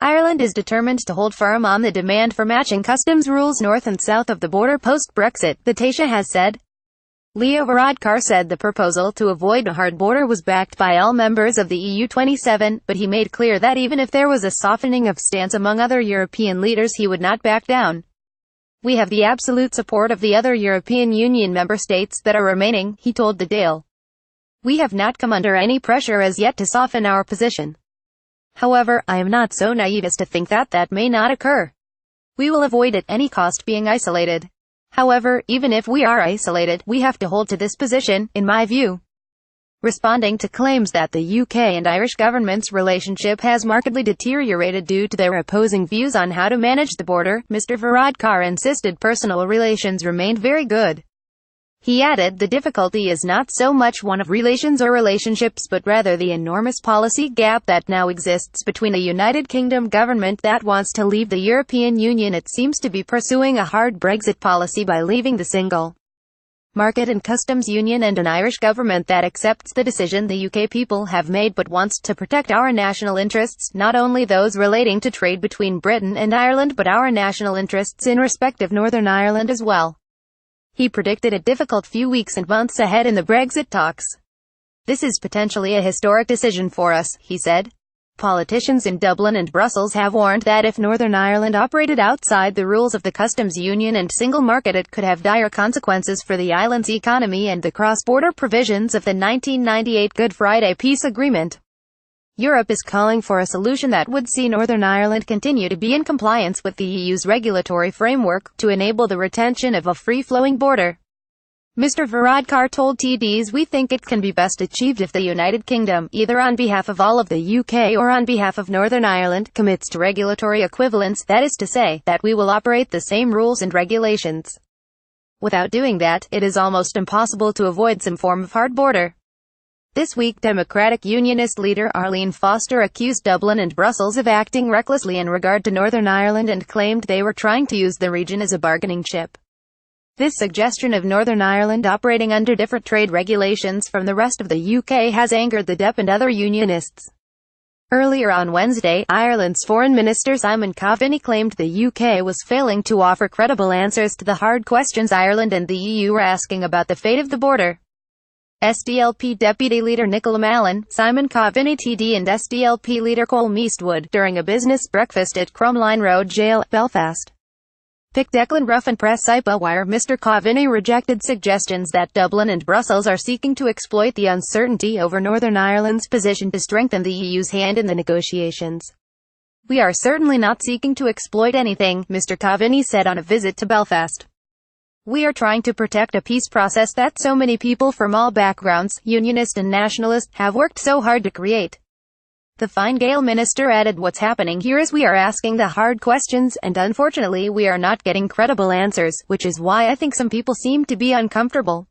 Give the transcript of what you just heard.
Ireland is determined to hold firm on the demand for matching customs rules north and south of the border post-Brexit, the Taoiseach has said. Leo Varadkar said the proposal to avoid a hard border was backed by all members of the EU 27, but he made clear that even if there was a softening of stance among other European leaders he would not back down. We have the absolute support of the other European Union member states that are remaining, he told the Dáil. We have not come under any pressure as yet to soften our position. However, I am not so naive as to think that that may not occur. We will avoid at any cost being isolated. However, even if we are isolated, we have to hold to this position, in my view. Responding to claims that the UK and Irish government's relationship has markedly deteriorated due to their opposing views on how to manage the border, Mr. Varadkar insisted personal relations remained very good. He added the difficulty is not so much one of relations or relationships but rather the enormous policy gap that now exists between the United Kingdom government that wants to leave the European Union. It seems to be pursuing a hard Brexit policy by leaving the single market and customs union, and an Irish government that accepts the decision the UK people have made but wants to protect our national interests, not only those relating to trade between Britain and Ireland but our national interests in respect of Northern Ireland as well. He predicted a difficult few weeks and months ahead in the Brexit talks. This is potentially a historic decision for us, he said. Politicians in Dublin and Brussels have warned that if Northern Ireland operated outside the rules of the customs union and single market it could have dire consequences for the island's economy and the cross-border provisions of the 1998 Good Friday Peace Agreement. Europe is calling for a solution that would see Northern Ireland continue to be in compliance with the EU's regulatory framework, to enable the retention of a free-flowing border. Mr. Varadkar told TDs we think it can be best achieved if the United Kingdom, either on behalf of all of the UK or on behalf of Northern Ireland, commits to regulatory equivalence, that is to say, that we will operate the same rules and regulations. Without doing that, it is almost impossible to avoid some form of hard border. This week Democratic Unionist leader Arlene Foster accused Dublin and Brussels of acting recklessly in regard to Northern Ireland and claimed they were trying to use the region as a bargaining chip. This suggestion of Northern Ireland operating under different trade regulations from the rest of the UK has angered the DEP and other unionists. Earlier on Wednesday, Ireland's Foreign Minister Simon Coveney claimed the UK was failing to offer credible answers to the hard questions Ireland and the EU were asking about the fate of the border. SDLP Deputy Leader Nicola Mallon, Simon Coveney TD and SDLP Leader Colm Eastwood, during a business breakfast at Crumline Road Jail, Belfast. Pick Declan Ruff and Press Sipa Wire. Mr. Coveney rejected suggestions that Dublin and Brussels are seeking to exploit the uncertainty over Northern Ireland's position to strengthen the EU's hand in the negotiations. We are certainly not seeking to exploit anything, Mr. Coveney said on a visit to Belfast. We are trying to protect a peace process that so many people from all backgrounds, unionist and nationalist, have worked so hard to create. The Fine Gael minister added, what's happening here is we are asking the hard questions, and unfortunately we are not getting credible answers, which is why I think some people seem to be uncomfortable.